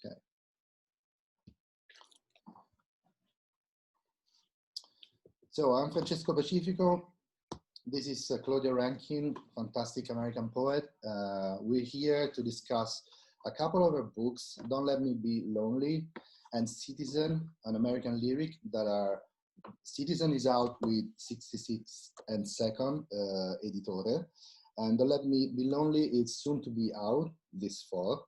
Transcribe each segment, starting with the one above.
Okay. So I'm Francesco Pacifico. This is Claudia Rankine, fantastic American poet. We're here to discuss a couple of her books, Don't Let Me Be Lonely and Citizen, an American lyric that are, Citizen is out with 66THAND2ND editore, and Don't Let Me Be Lonely is soon to be out this fall.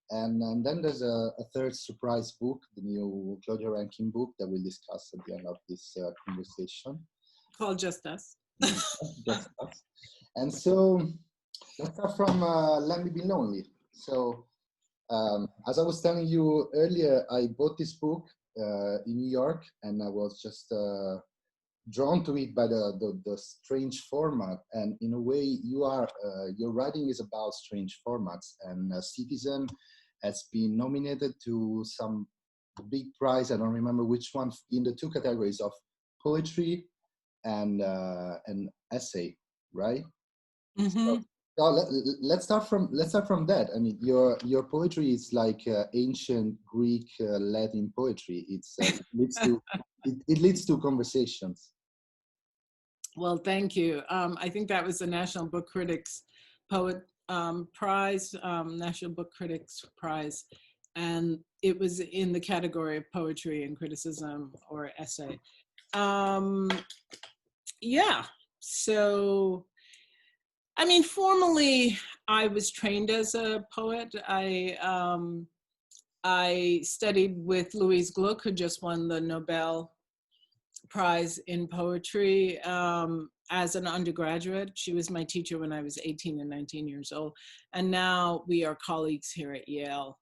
And then there's a third surprise book, the new Claudia Rankine book that we'll discuss at the end of this conversation. Called Just Us. Just Us. And so let's start from Let Me Be Lonely. So as I was telling you earlier, I bought this book in New York, and I was just drawn to it by the strange format. And in a way, your writing is about strange formats. And Citizen has been nominated to some big prize, I don't remember which one, in the two categories of poetry and essay, right? Mm-hmm. So let's start from that. I mean, your poetry is like ancient Greek Latin poetry. It leads to conversations. Well, thank you. I think that was the National Book Critics Prize, National Book Critics Prize, and it was in the category of poetry and criticism or essay. Yeah, so, I mean, formally, I was trained as a poet. I studied with Louise Gluck, who just won the Nobel Prize in Poetry as an undergraduate. She was my teacher when I was 18 and 19 years old. And now we are colleagues here at Yale,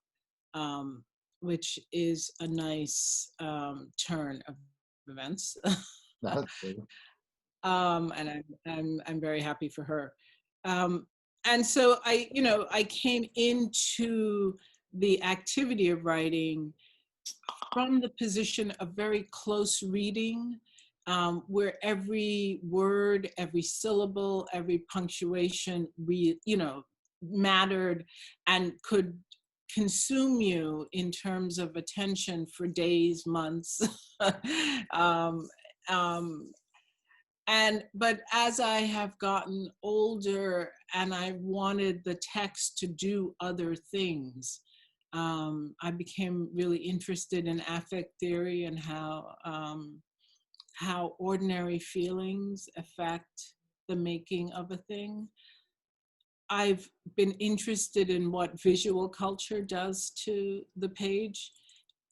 which is a nice turn of events. And I'm very happy for her. And so I came into the activity of writing from the position of very close reading, where every word, every syllable, every punctuation, mattered and could consume you in terms of attention for days, months. But as I have gotten older and I wanted the text to do other things, I became really interested in affect theory and how ordinary feelings affect the making of a thing. I've been interested in what visual culture does to the page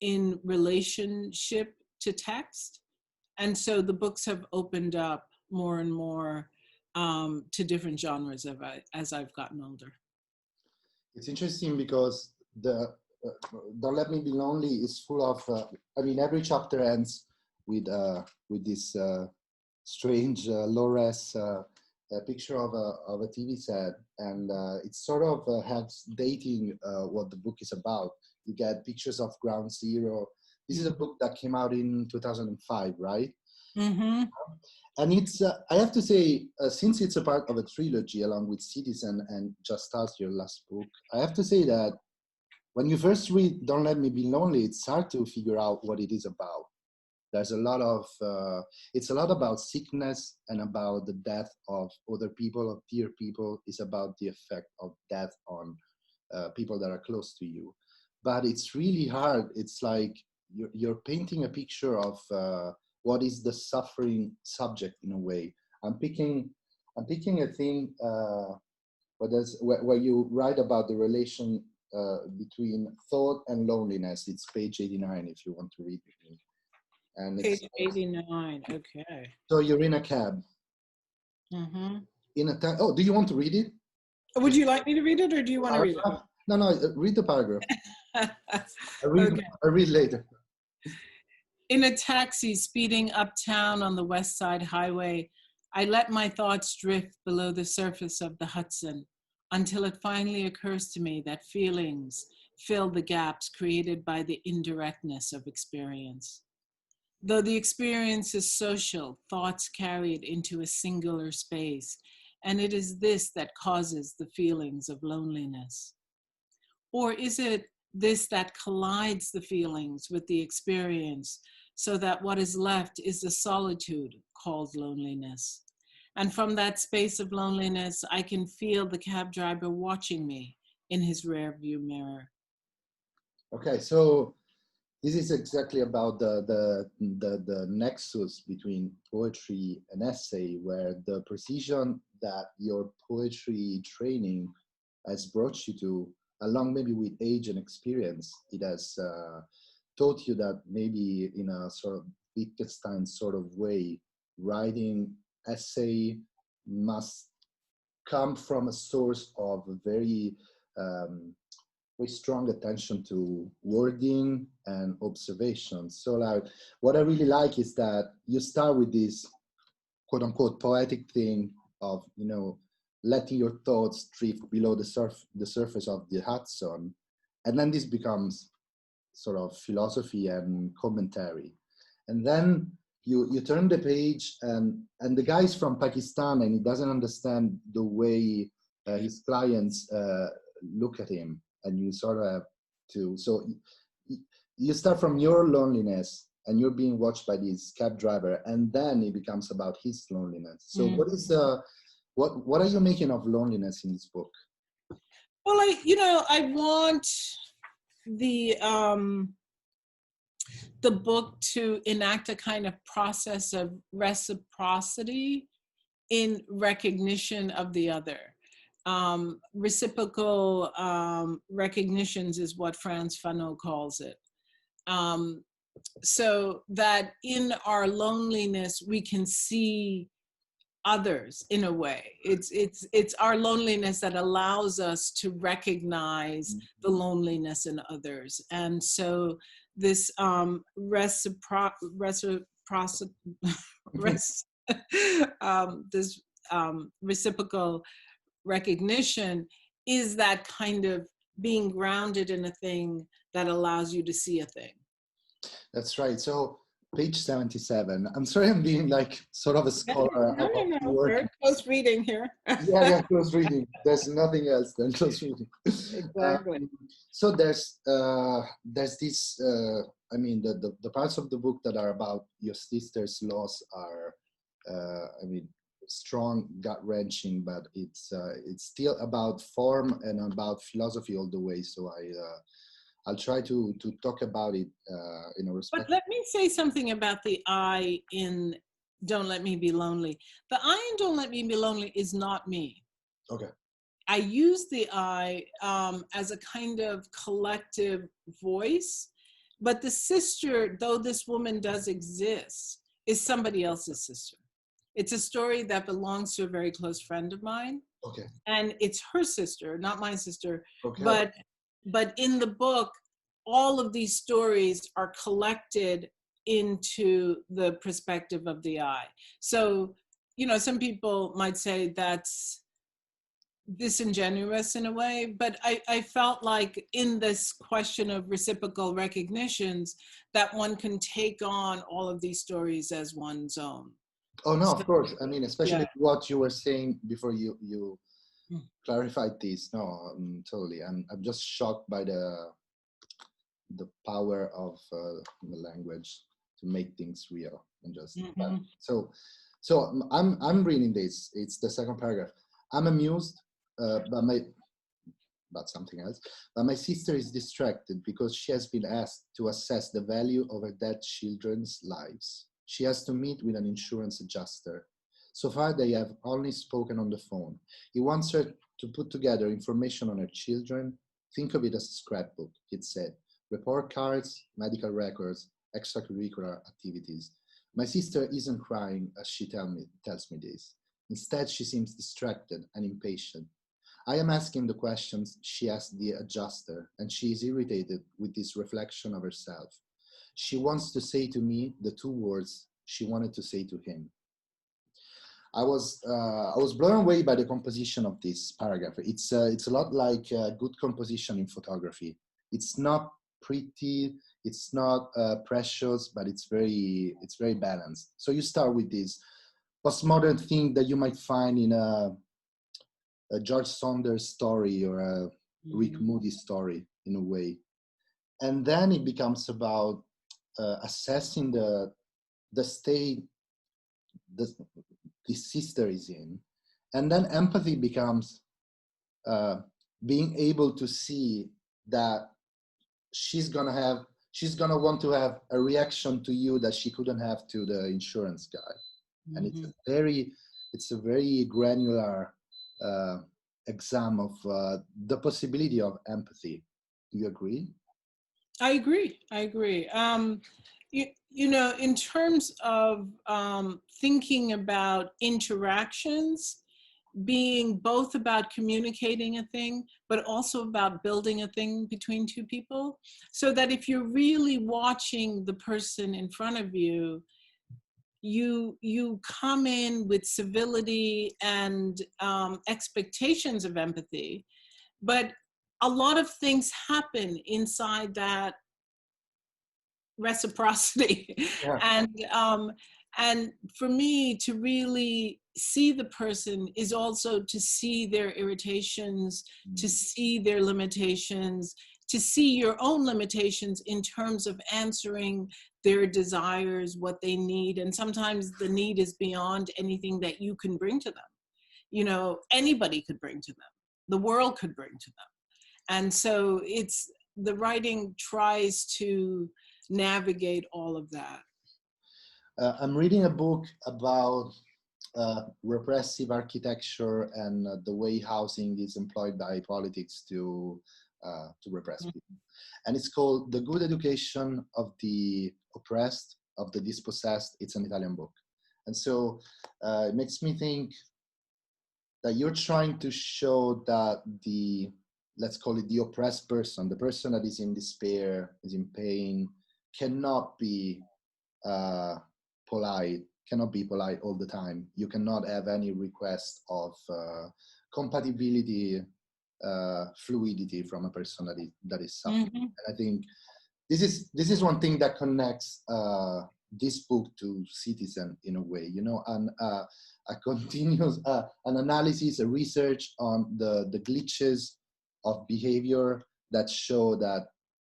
in relationship to text. And so the books have opened up more and more to different genres as I've gotten older. It's interesting because Don't Let Me Be Lonely is full of, I mean, every chapter ends with this strange low-res picture of a TV set, and it sort of helps dating what the book is about. You get pictures of Ground Zero. This is a book that came out in 2005, right? Mm-hmm. And it's, I have to say, since it's a part of a trilogy along with Citizen and Just Us, your last book, I have to say that when you first read Don't Let Me Be Lonely, it's hard to figure out what it is about. There's a lot of, it's a lot about sickness and about the death of other people, of dear people. It's about the effect of death on people that are close to you. But it's really hard. It's like you're painting a picture of what is the suffering subject in a way. I'm picking a thing where you write about the relation between thought and loneliness. It's page 89 if you want to read it. And page 89, okay. So you're in a cab. Mm-hmm. Oh, do you want to read it? Would you like me to read it, or do you want to read it? No, read the paragraph. Okay. I read later. In a taxi speeding uptown on the West Side Highway, I let my thoughts drift below the surface of the Hudson until it finally occurs to me that feelings fill the gaps created by the indirectness of experience. Though the experience is social, thoughts carried into a singular space, and it is this that causes the feelings of loneliness. Or is it this that collides the feelings with the experience, so that what is left is the solitude called loneliness. And from that space of loneliness, I can feel the cab driver watching me in his rear view mirror. Okay, so this is exactly about the nexus between poetry and essay, where the precision that your poetry training has brought you to, along maybe with age and experience, it has taught you that maybe in a sort of Wittgenstein sort of way, writing essay must come from a source of very very strong attention to wording and observation. So like, what I really like is that you start with this quote unquote poetic thing of, you know, letting your thoughts drift below the surface of the Hudson. And then this becomes sort of philosophy and commentary. And then you turn the page and the guy is from Pakistan and he doesn't understand the way his clients look at him. And you sort of have to, so you start from your loneliness and you're being watched by this cab driver, and then it becomes about his loneliness. So what is what are you making of loneliness in this book? Well, I want the book to enact a kind of process of reciprocity in recognition of the other. Reciprocal recognitions is what Frantz Fanon calls it. So that in our loneliness, we can see others in a way. It's our loneliness that allows us to recognize the loneliness in others. And so this reciprocal recognition is that kind of being grounded in a thing that allows you to see a thing. That's right. So page 77. I'm sorry I'm being like sort of a scholar. No. Very close reading here. yeah, close reading. There's nothing else than close reading. Exactly. So there's this, I mean, the parts of the book that are about your sister's loss are, I mean, strong, gut-wrenching, but it's still about form and about philosophy all the way. So I'll try to talk about it in a respect. But let me say something about the I in Don't Let Me Be Lonely. The I in Don't Let Me Be Lonely is not me. Okay. I use the I as a kind of collective voice, but the sister, though this woman does exist, is somebody else's sister. It's a story that belongs to a very close friend of mine. Okay. And it's her sister, not my sister. Okay. But in the book, all of these stories are collected into the perspective of the I. So, you know, some people might say that's disingenuous in a way, but I felt like in this question of reciprocal recognitions that one can take on all of these stories as one's own. Oh no, of course. I mean, especially what you were saying before you clarified this. No, totally. I'm just shocked by the power of the language to make things real and just. So I'm reading this. It's the second paragraph. I'm amused about something else, but my sister is distracted because she has been asked to assess the value of her dead children's lives. She has to meet with an insurance adjuster. So far, they have only spoken on the phone. He wants her to put together information on her children. Think of it as a scrapbook, it said. Report cards, medical records, extracurricular activities. My sister isn't crying as she tells me this. Instead, she seems distracted and impatient. I am asking the questions she asked the adjuster, and she is irritated with this reflection of herself. She wants to say to me the two words she wanted to say to him. I was blown away by the composition of this paragraph. It's a lot like good composition in photography. It's not pretty, it's not precious, but it's very balanced. So you start with this postmodern thing that you might find in a George Saunders story or a Rick Moody story in a way. and then it becomes about assessing the state the sister is in, and then empathy becomes being able to see that she's gonna want to have a reaction to you that she couldn't have to the insurance guy. And it's a very granular exam of the possibility of empathy. Do you agree? I agree. You know, in terms of thinking about interactions, being both about communicating a thing, but also about building a thing between two people, so that if you're really watching the person in front of you, you come in with civility and expectations of empathy, but a lot of things happen inside that reciprocity. Yeah. And for me to really see the person is also to see their irritations, to see their limitations, to see your own limitations in terms of answering their desires, what they need. And sometimes the need is beyond anything that you can bring to them. You know, anybody could bring to them. The world could bring to them. And so it's, the writing tries to navigate all of that. I'm reading a book about repressive architecture and the way housing is employed by politics to repress people. And it's called The Good Education of the Oppressed, of the Dispossessed. It's an Italian book. And so it makes me think that you're trying to show that the, let's call it the oppressed person, the person that is in despair, is in pain, cannot be polite all the time. You cannot have any request of compatibility, fluidity from a person that is suffering. And I think this is one thing that connects this book to Citizen in a way, you know, and a continuous an analysis, a research on the glitches of behavior that show that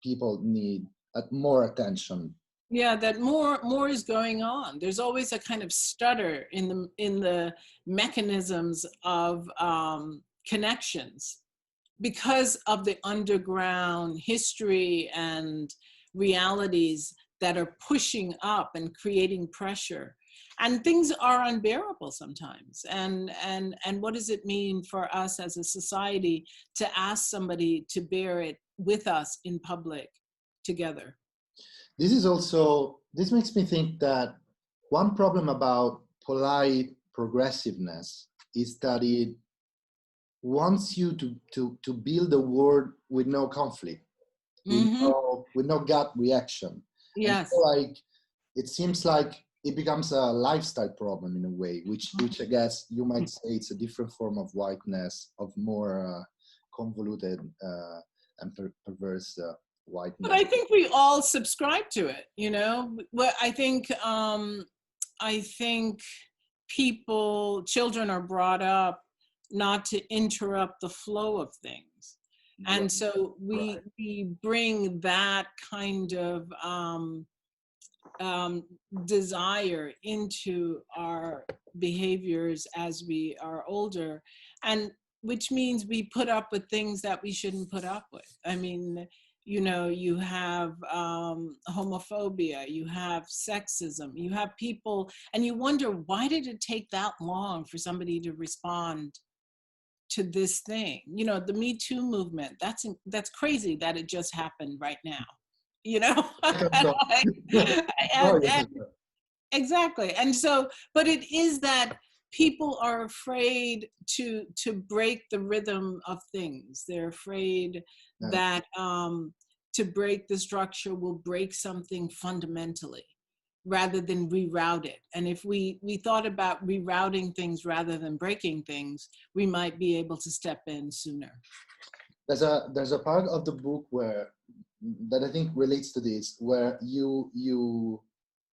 people need more attention. Yeah, that more is going on. There's always a kind of stutter in the mechanisms of connections because of the underground history and realities that are pushing up and creating pressure. And things are unbearable sometimes. And what does it mean for us as a society to ask somebody to bear it with us in public together? This makes me think that one problem about polite progressiveness is that it wants you to build a world with no conflict, with no gut reaction. Yes. And so, like, it seems like it becomes a lifestyle problem in a way, which I guess you might say it's a different form of whiteness, of more convoluted and perverse whiteness. But I think we all subscribe to it, you know. Well, I think children are brought up not to interrupt the flow of things, and so we bring that kind of desire into our behaviors as we are older, and which means we put up with things that we shouldn't put up with. I mean, you know, you have homophobia, you have sexism, you have people, and you wonder, why did it take that long for somebody to respond to this thing? You know, the Me Too movement, that's crazy that it just happened right now, you know? Exactly. And so, but it is that people are afraid to break the rhythm of things. They're afraid that to break the structure will break something fundamentally rather than reroute it. And if we thought about rerouting things rather than breaking things, we might be able to step in sooner. There's a part of the book that I think relates to this, where you're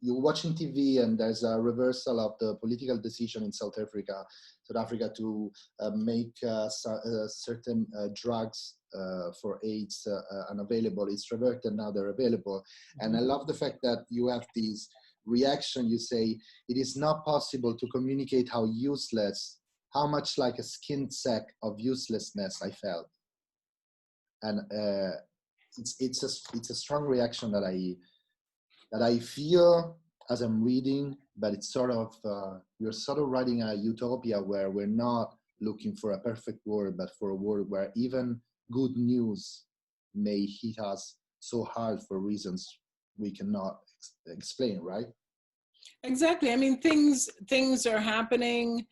watching TV and there's a reversal of the political decision in South Africa to make certain drugs for AIDS unavailable. It's reverted, now they're available. And I love the fact that you have these reaction. You say it is not possible to communicate how useless, how much like a skin sack of uselessness I felt. And it's a strong reaction that I feel as I'm reading, but it's sort of, you're sort of writing a utopia where we're not looking for a perfect world, but for a world where even good news may hit us so hard for reasons we cannot explain, right? Exactly. I mean, things are happening.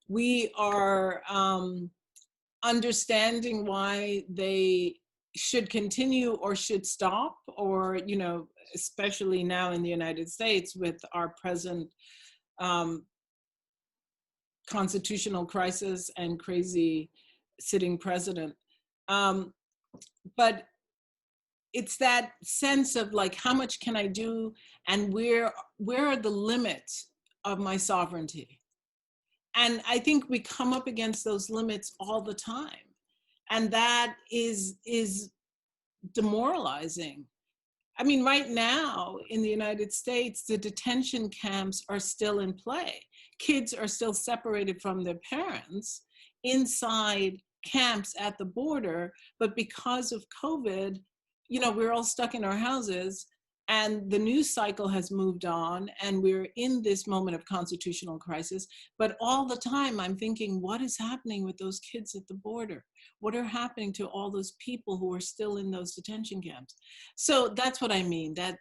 We are understanding why they should continue or should stop, or, you know, especially now in the United States with our present constitutional crisis and crazy sitting president. But it's that sense of like, how much can I do, and where are the limits of my sovereignty? And I think we come up against those limits all the time. And that is demoralizing. I mean, right now in the United States, the detention camps are still in play. Kids are still separated from their parents inside camps at the border, but because of COVID, you know, we're all stuck in our houses, and the news cycle has moved on, and we're in this moment of constitutional crisis. But all the time I'm thinking, what is happening with those kids at the border? What are happening to all those people who are still in those detention camps? So that's what I mean, that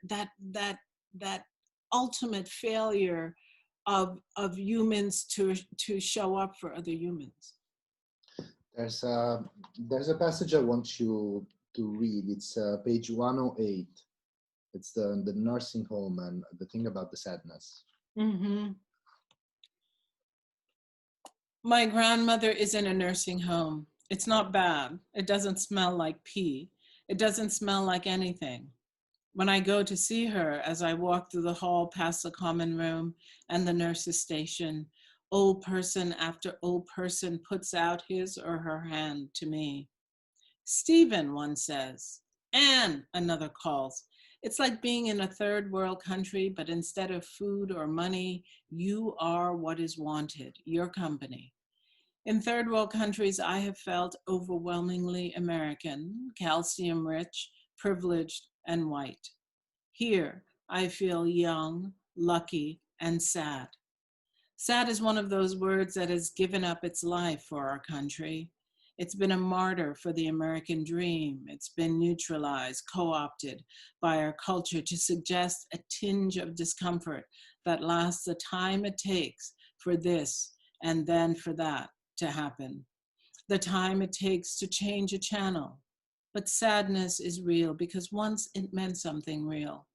ultimate failure of humans to show up for other humans. There's a passage I want you to read. It's page 108. It's the nursing home and the thing about the sadness. Mm-hmm. My grandmother is in a nursing home. It's not bad. It doesn't smell like pee. It doesn't smell like anything. When I go to see her, as I walk through the hall past the common room and the nurse's station, old person after old person puts out his or her hand to me. Stephen, one says. Anne, another calls. It's like being in a third world country, but instead of food or money, you are what is wanted, your company. In third world countries, I have felt overwhelmingly American, calcium rich, privileged, and white. Here, I feel young, lucky, and sad. Sad is one of those words that has given up its life for our country. It's been a martyr for the American dream. It's been neutralized, co-opted by our culture to suggest a tinge of discomfort that lasts the time it takes for this and then for that to happen. The time it takes to change a channel. But sadness is real because once it meant something real.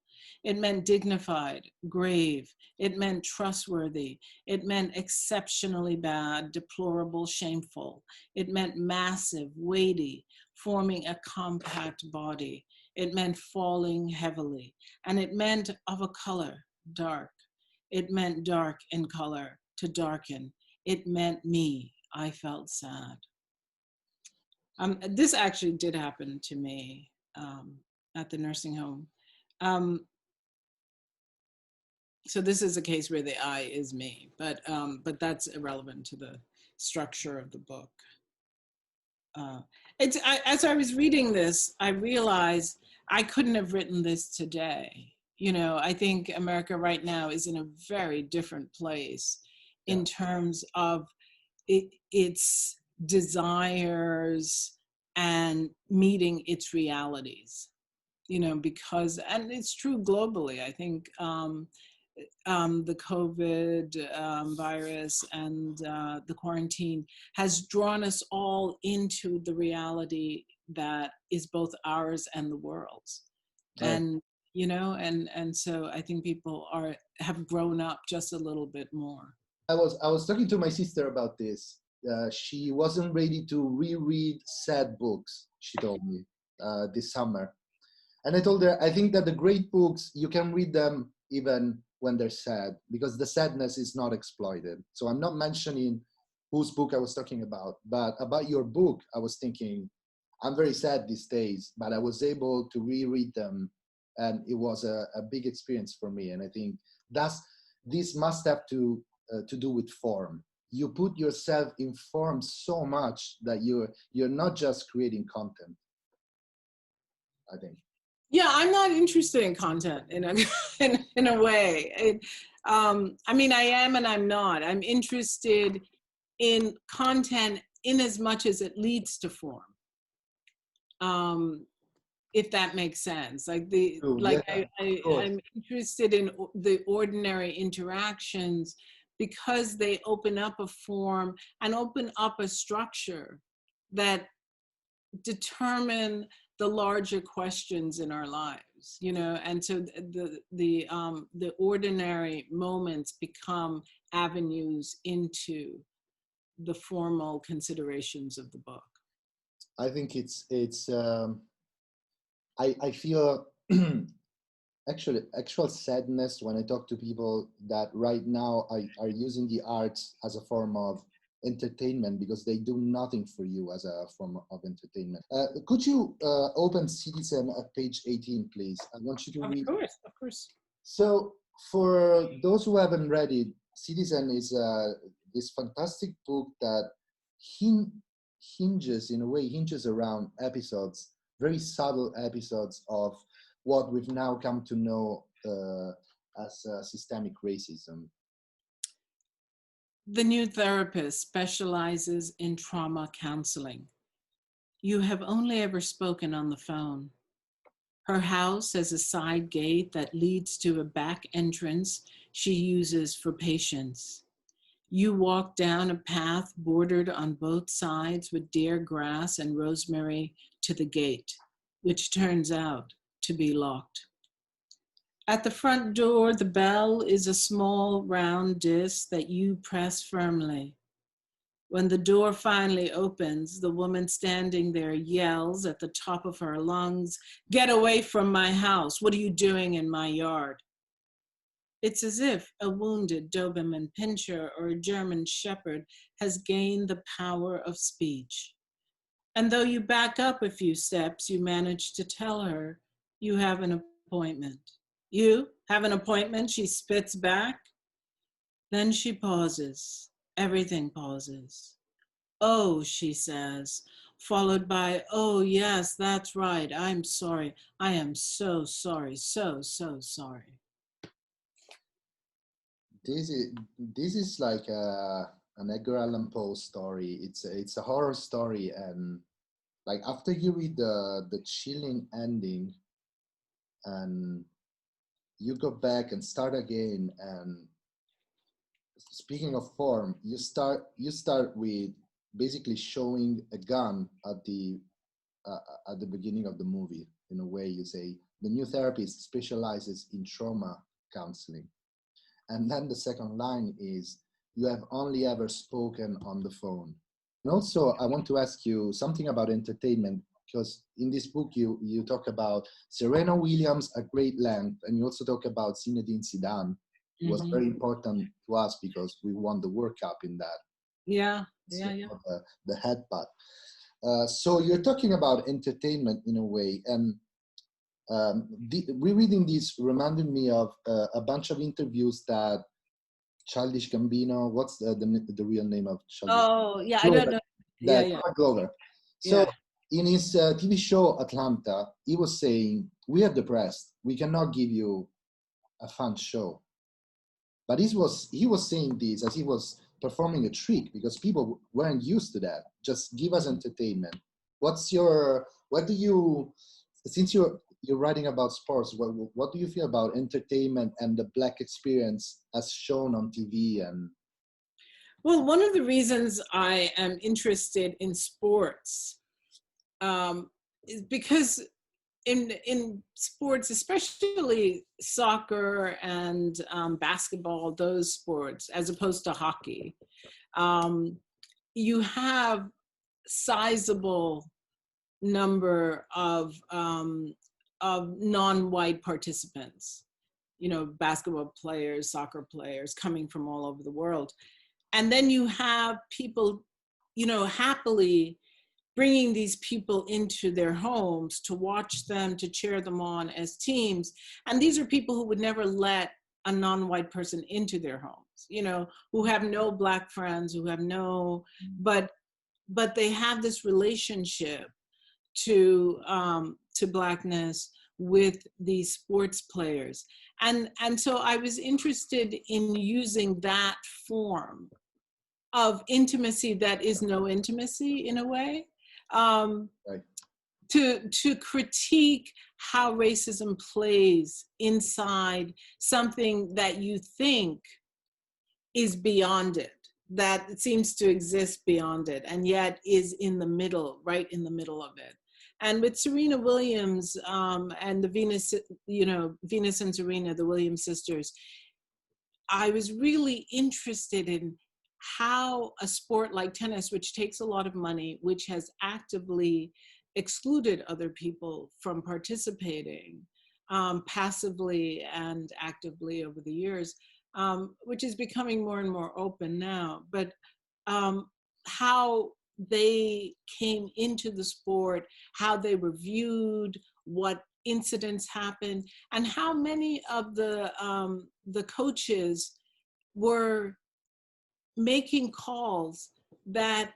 It meant dignified, grave. It meant trustworthy. It meant exceptionally bad, deplorable, shameful. It meant massive, weighty, forming a compact body. It meant falling heavily. And it meant of a color, dark. It meant dark in color, to darken. It meant me. I felt sad. This actually did happen to me at the nursing home. So this is a case where the I is me, but that's irrelevant to the structure of the book. As I was reading this, I realized I couldn't have written this today. You know, I think America right now is in a very different place in terms of its desires and meeting its realities. You know, because, and it's true globally, I think the COVID virus and the quarantine has drawn us all into the reality that is both ours and the world's. Right. And, you know, and so I think people have grown up just a little bit more. I was talking to my sister about this. She wasn't ready to reread sad books, she told me, this summer. And I told her, I think that the great books, you can read them even when they're sad, because the sadness is not exploited. So I'm not mentioning whose book I was talking about, but about your book, I was thinking, I'm very sad these days, but I was able to reread them, and it was a big experience for me. And I think this must have to do with form. You put yourself in form so much that you're not just creating content, I think. Yeah, I'm not interested in content in a way. I mean, I am and I'm not. I'm interested in content in as much as it leads to form. If that makes sense. Like I'm interested in the ordinary interactions because they open up a form and open up a structure that determine the larger questions in our lives, you know. And so the ordinary moments become avenues into the formal considerations of the book. I think I feel actual sadness when I talk to people that right now are using the arts as a form of entertainment, because they do nothing for you as a form of entertainment. Could you open Citizen at page 18, please? I want you to read. Of course. So for those who haven't read it, Citizen is this fantastic book that hinges around episodes, very subtle episodes of what we've now come to know as systemic racism. The new therapist specializes in trauma counseling. You have only ever spoken on the phone. Her house has a side gate that leads to a back entrance she uses for patients. You walk down a path bordered on both sides with deer grass and rosemary to the gate, which turns out to be locked. At the front door, the bell is a small round disc that you press firmly. When the door finally opens, the woman standing there yells at the top of her lungs, "Get away from my house! What are you doing in my yard?" It's as if a wounded Doberman Pinscher or a German Shepherd has gained the power of speech. And though you back up a few steps, you manage to tell her you have an appointment. "You have an appointment?" she spits back. Then she pauses. Everything pauses. "Oh," she says, followed by, "Oh, yes, that's right. I'm sorry. I am so sorry. So sorry." This is like an Edgar Allan Poe story. It's a horror story, and like after you read the chilling ending, and you go back and start again, and speaking of form, you start with basically showing a gun at the beginning of the movie. In a way, you say the new therapist specializes in trauma counseling, and then the second line is, "You have only ever spoken on the phone." And also, I want to ask you something about entertainment, because in this book you talk about Serena Williams at great length, and you also talk about Zinedine Zidane. It was very important to us because we won the World Cup in that. Yeah. The headbutt. So you're talking about entertainment in a way, and rereading this reminded me of a bunch of interviews that Childish Gambino, what's the real name of Childish? Oh, yeah, Glover, I don't know. Glover. So in his TV show Atlanta, he was saying, "We are depressed. We cannot give you a fun show." But he was saying this as he was performing a trick, because people weren't used to that. Just give us entertainment. Since you're writing about sports, what do you feel about entertainment and the Black experience as shown on TV? And well, one of the reasons I am interested in sports is because in sports, especially soccer and basketball, those sports, as opposed to hockey, you have sizable number of non-white participants, you know, basketball players, soccer players coming from all over the world. And then you have people, you know, happily bringing these people into their homes to watch them, to cheer them on as teams. And these are people who would never let a non-white person into their homes, you know, who have no Black friends, who have no, but they have this relationship to Blackness with these sports players. And so I was interested in using that form of intimacy that is no intimacy in a way, Right. to critique how racism plays inside something that you think is beyond it, that it seems to exist beyond it, and yet is in the middle, right in the middle of it. And with Serena Williams and the Venus, you know, Venus and Serena, the Williams sisters, I was really interested in how a sport like tennis, which takes a lot of money, which has actively excluded other people from participating passively and actively over the years, which is becoming more and more open now, but how they came into the sport, how they were viewed, what incidents happened, and how many of the coaches were making calls that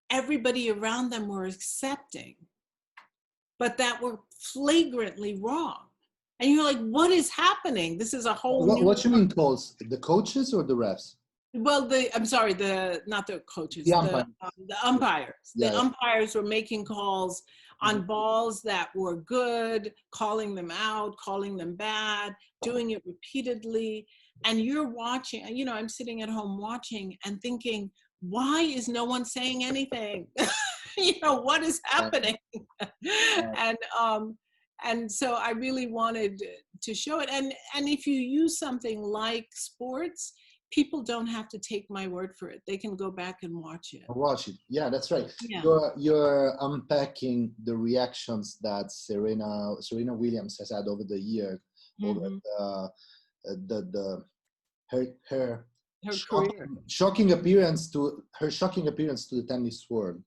everybody around them were accepting, but that were flagrantly wrong. And you're like, what is happening? This is a whole new... What you mean calls? The coaches or the refs? Well, I'm sorry, not the coaches, The umpires. The umpires. Yeah. The umpires were making calls on balls that were good, calling them out, calling them bad, doing it repeatedly. And you're watching, you know, I'm sitting at home watching and thinking, why is no one saying anything? You know, what is happening? And so I really wanted to show it. And if you use something like sports, people don't have to take my word for it. They can go back and watch it. Watch it. Yeah, that's right. Yeah. You're unpacking the reactions that Serena Williams has had over the year, over her shocking appearance to the tennis world.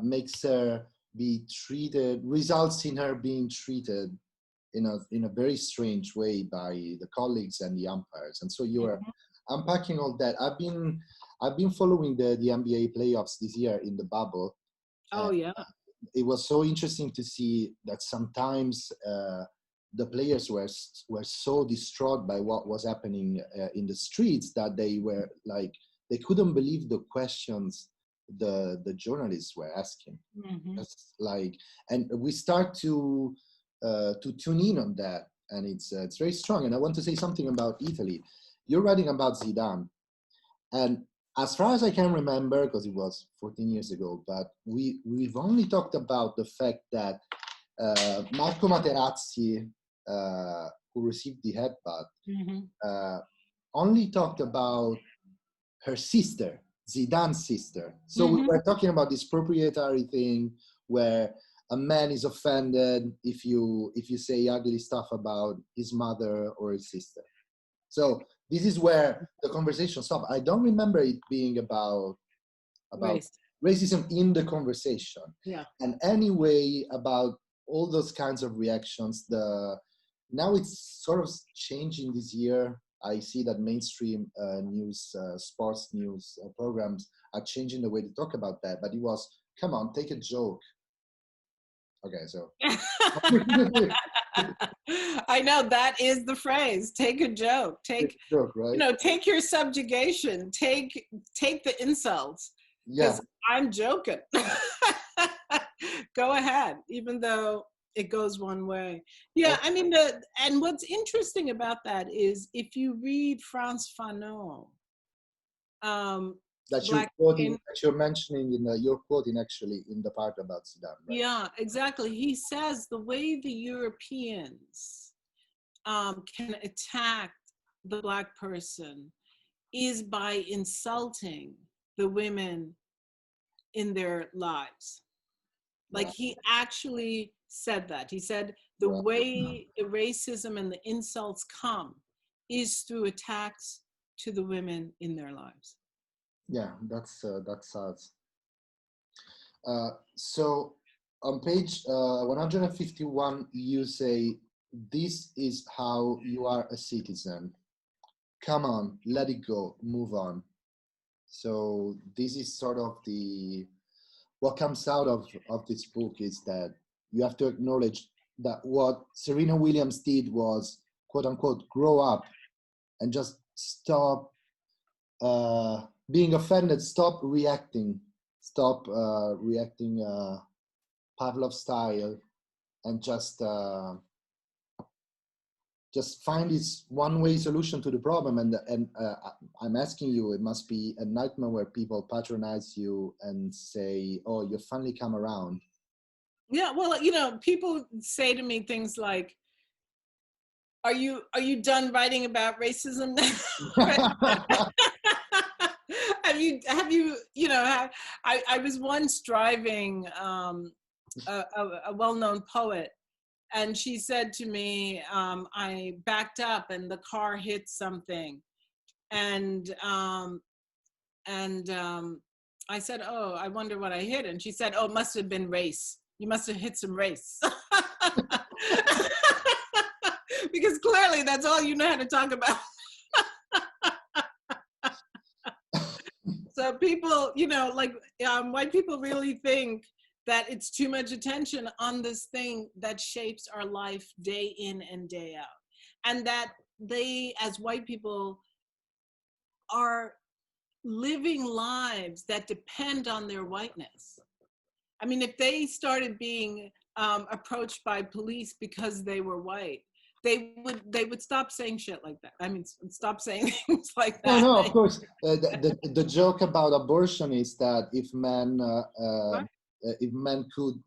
Makes her be treated, results in her being treated in a very strange way by the colleagues and the umpires. And so you are unpacking all that. I've been following the NBA playoffs this year in the bubble. Oh, yeah. It was so interesting to see that sometimes the players were so distraught by what was happening in the streets that they were like, they couldn't believe the questions the journalists were asking. That's like, and we start to tune in on that, and it's very strong. And I want to say something about Italy. You're writing about Zidane, and as far as I can remember, because it was 14 years ago, but we've only talked about the fact that Marco Materazzi, who received the headbutt, only talked about her sister, Zidane's sister. So we were talking about this proprietary thing where a man is offended if you say ugly stuff about his mother or his sister. So this is where the conversation stopped. I don't remember it being about racism in the conversation. Yeah. And anyway, about all those kinds of reactions. Now it's sort of changing this year. I see that mainstream news, sports news programs are changing the way to talk about that. But it was, come on, take a joke. Okay, so. I know that is the phrase. Take a joke. Take a joke, right? You know, take your subjugation. Take the insults. Because I'm joking. Go ahead, even though it goes one way. Yeah, I mean, and what's interesting about that is if you read Frantz Fanon, that you're mentioning you're quoting actually in the part about Zidane. Right? Yeah, exactly. He says the way the Europeans can attack the Black person is by insulting the women in their lives. Like he actually said that. He said the way the racism and the insults come is through attacks to the women in their lives. Yeah, that's sad. So on page 151, you say, "This is how you are a citizen. Come on, let it go, move on." So this is sort of what comes out of this book is that you have to acknowledge that what Serena Williams did was, quote unquote, grow up and just stop being offended, stop reacting Pavlov style, and just find this one-way solution to the problem. And I'm asking you, it must be a nightmare where people patronize you and say, "Oh, you finally come around." Yeah, well, you know, people say to me things like, are you done writing about racism now? have you, you know, I was once driving a well-known poet, and she said to me, I backed up and the car hit something. And I said, "Oh, I wonder what I hit." And she said, "Oh, it must have been race. You must have hit some race." Because clearly that's all you know how to talk about. So people, you know, like white people really think that it's too much attention on this thing that shapes our life day in and day out. And that they, as white people, are living lives that depend on their whiteness. I mean, if they started being approached by police because they were white, they would stop saying shit like that. I mean, stop saying things like that. No, of course. The joke about abortion is that if men could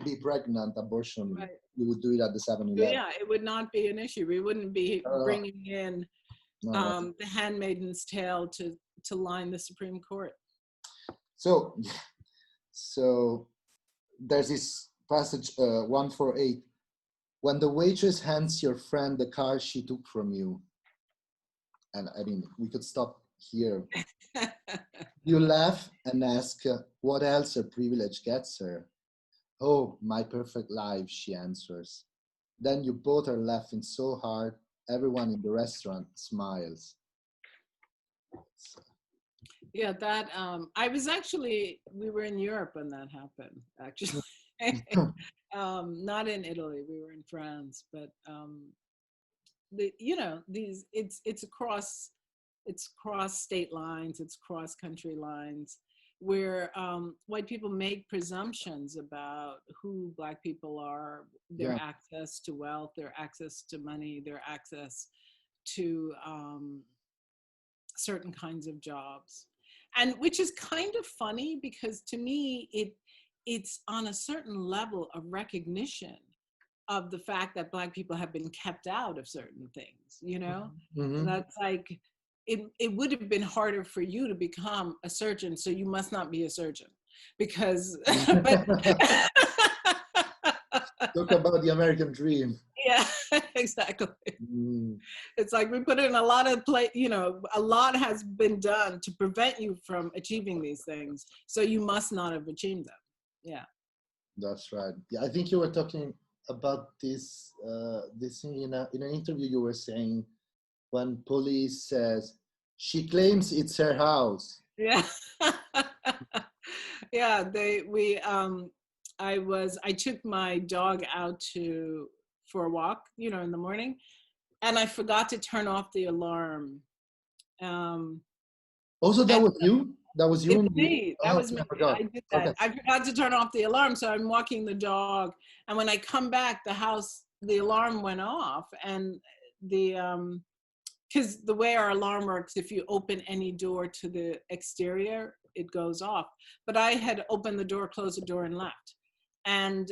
be pregnant, abortion, Right. we would do it at the 7-Eleven. Yeah, it would not be an issue. We wouldn't be bringing in the Handmaid's Tale to line the Supreme Court. So there's this passage 148. When the waitress hands your friend the card she took from you, and I mean, we could stop here. You laugh and ask, what else her privilege gets her? "Oh, my perfect life," she answers. Then you both are laughing so hard, everyone in the restaurant smiles. Yeah, that, we were in Europe when that happened, actually. Not in Italy, we were in France, but it's cross state lines, it's cross country lines, where white people make presumptions about who Black people are, their access to wealth, their access to money, their access to certain kinds of jobs. And which is kind of funny, because to me, it's on a certain level of recognition of the fact that Black people have been kept out of certain things, you know? Mm-hmm. That's like, it would have been harder for you to become a surgeon, so you must not be a surgeon, because, but, Talk about the American dream. Yeah, exactly. It's like we put in a lot of a lot has been done to prevent you from achieving these things, so you must not have achieved them. Yeah. That's right. Yeah, I think you were talking about this thing in an interview. You were saying when police says she claims it's her house. Yeah. Yeah. I took my dog out for a walk, in the morning, and I forgot to turn off the alarm. Also, that was you? That was you? Me. That was me. I did that. Okay. I forgot to turn off the alarm, so I'm walking the dog, and when I come back, the alarm went off, and because the way our alarm works, if you open any door to the exterior, it goes off. But I had opened the door, closed the door, and left. And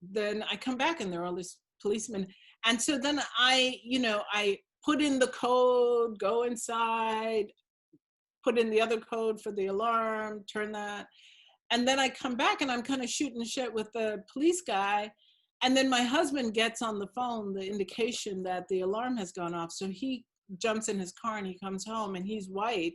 then I come back, and there are all these policemen. And so then I put in the code, go inside, put in the other code for the alarm, turn that. And then I come back, and I'm kind of shooting shit with the police guy. And then my husband gets on the phone, the indication that the alarm has gone off. So he jumps in his car and he comes home, and he's white.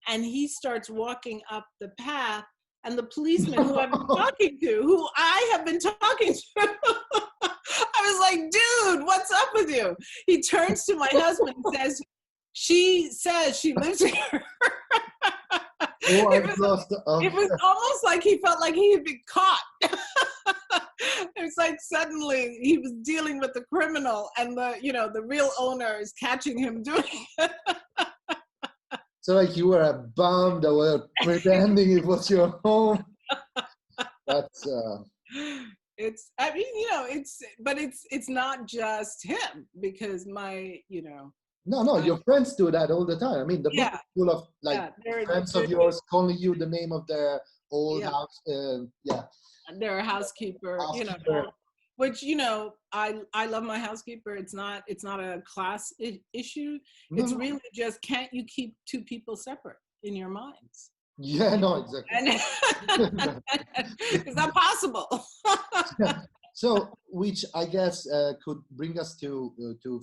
and he starts walking up the path, and the policeman who I've been talking to, who I have been talking to, I was like, dude, what's up with you? He turns to my husband and says, she says she lives here. Oh, it was almost like he felt like he had been caught. It's like suddenly he was dealing with the criminal, and the real owner is catching him doing it. So like you were a bum that were pretending it was your home. That's it's not just him, because my No, your friends do that all the time. I mean, the book is full of friends of yours calling you the name of their old house. They're a housekeeper, which I love my housekeeper. It's not a class issue. It's really just, can't you keep two people separate in your minds? Yeah, no, exactly. Is that possible? So, which I guess could bring us to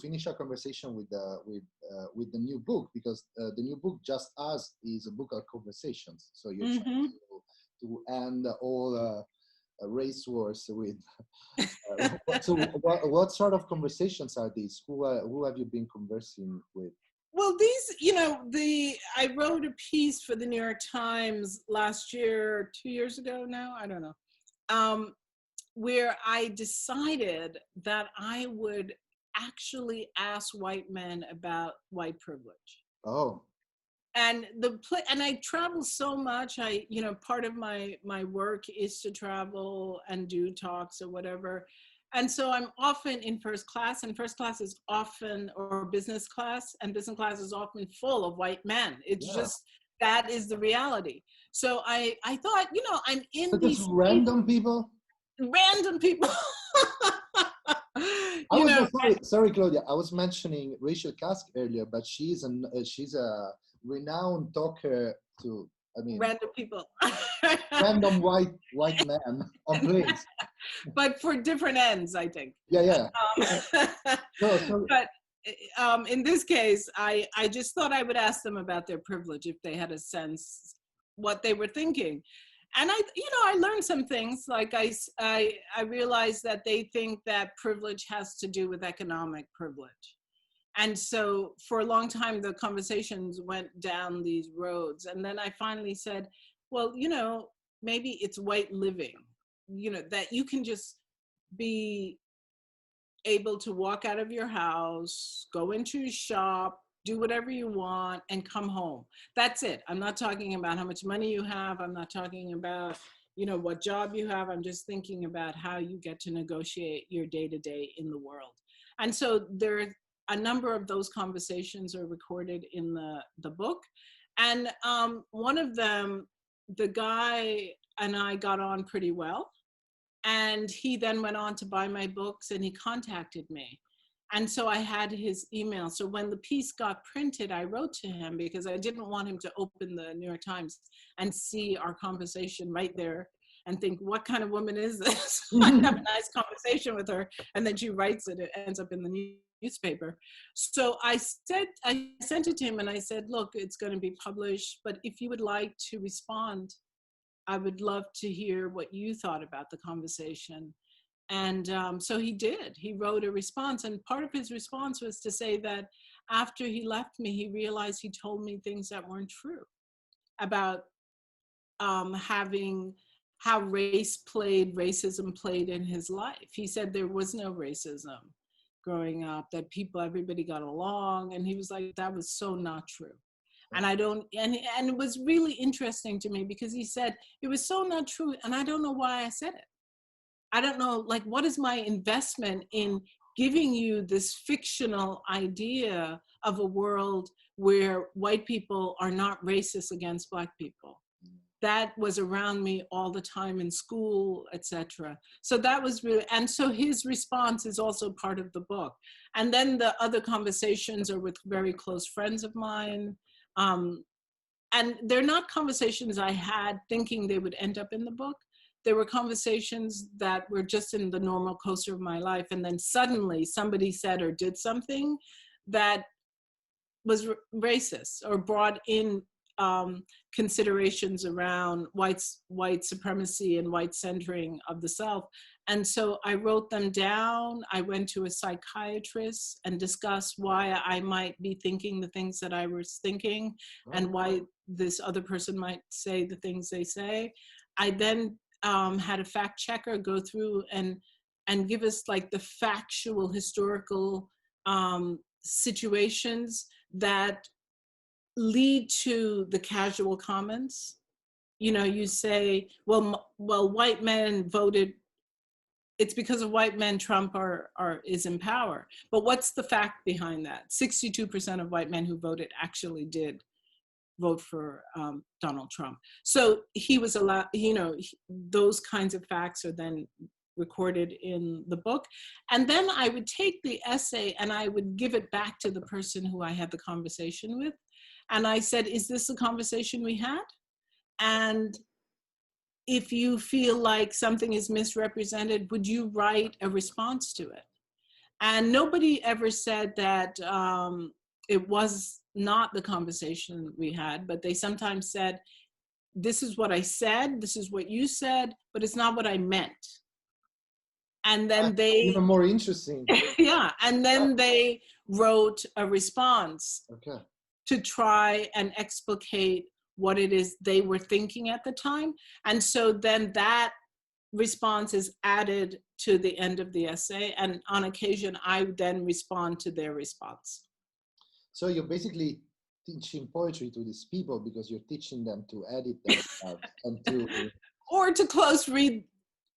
finish our conversation with the new book, because the new book, Just Us, is a book of conversations. So you're trying to end all race wars with. So, what sort of conversations are these? Who have you been conversing with? Well, I wrote a piece for the New York Times last year, 2 years ago now, I don't know, where I decided that I would actually ask white men about white privilege. Oh. And I travel so much. Part of my work is to travel and do talks or whatever. And so I'm often in first class, and first class is often, or business class, and business class is often full of white men. It's just, that is the reality. So I thought, I'm in so these random people. Random people. Sorry, Claudia. I was mentioning Rachel Kask earlier, but she's a renowned talker to. Random people. Random white man on planes. But for different ends, I think. Yeah. But in this case, I just thought I would ask them about their privilege, if they had a sense what they were thinking. And I learned some things. Like I realized that they think that privilege has to do with economic privilege. And so for a long time, the conversations went down these roads. And then I finally said, well, maybe it's white living, that you can just be able to walk out of your house, go into a shop, do whatever you want, and come home. That's it. I'm not talking about how much money you have. I'm not talking about, what job you have. I'm just thinking about how you get to negotiate your day-to-day in the world. And so a number of those conversations are recorded in the book. And one of them, the guy and I got on pretty well. And he then went on to buy my books, and he contacted me. And so I had his email. So when the piece got printed, I wrote to him, because I didn't want him to open the New York Times and see our conversation right there and think, what kind of woman is this? I have a nice conversation with her, and then she writes it, it ends up in the newspaper. So I sent it to him, and I said, look, it's going to be published, but if you would like to respond, I would love to hear what you thought about the conversation. And so he did. He wrote a response, and part of his response was to say that after he left me, he realized he told me things that weren't true about how racism played in his life. He said there was no racism growing up, that everybody got along, and he was like, that was so not true. And and it was really interesting to me, because he said it was so not true, and I don't know why I said it. I don't know, like, what is my investment in giving you this fictional idea of a world where white people are not racist against Black people? That was around me all the time in school, etc. So that was really, and so his response is also part of the book. And then the other conversations are with very close friends of mine. And they're not conversations I had thinking they would end up in the book. There were conversations that were just in the normal course of my life. And then suddenly somebody said or did something that was racist or brought in considerations around white supremacy and white centering of the self. And so I wrote them down. I went to a psychiatrist and discussed why I might be thinking the things that I was thinking and why this other person might say the things they say. I then had a fact checker go through and give us like the factual historical situations that lead to the casual comments. You know, you say, well, white men voted, it's because of white men Trump is in power. But what's the fact behind that? 62% of white men who voted actually did vote for Donald Trump. So he was allowed, you know, those kinds of facts are then recorded in the book. And then I would take the essay and I would give it back to the person who I had the conversation with. And I said, is this the conversation we had? And if you feel like something is misrepresented, would you write a response to it? And nobody ever said that it was not the conversation we had, but they sometimes said, this is what I said, this is what you said, but it's not what I meant. And then they— even more interesting. Yeah, and then they wrote a response to try and explicate what it is they were thinking at the time. And so then that response is added to the end of the essay. And on occasion, I then respond to their response. So you're basically teaching poetry to these people because you're teaching them to edit themselves and to... Or to close read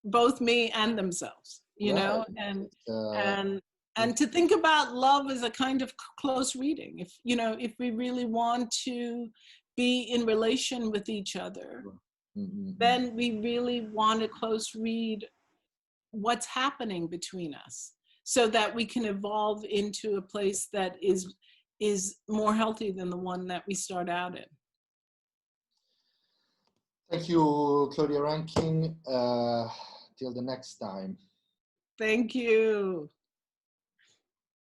both me and themselves, you know, and to think about love as a kind of close reading. If, you know, if we really want to be in relation with each other, then we really want to close read what's happening between us so that we can evolve into a place that is more healthy than the one that we start out in. Thank you, Claudia Rankine. Till the next time. Thank you.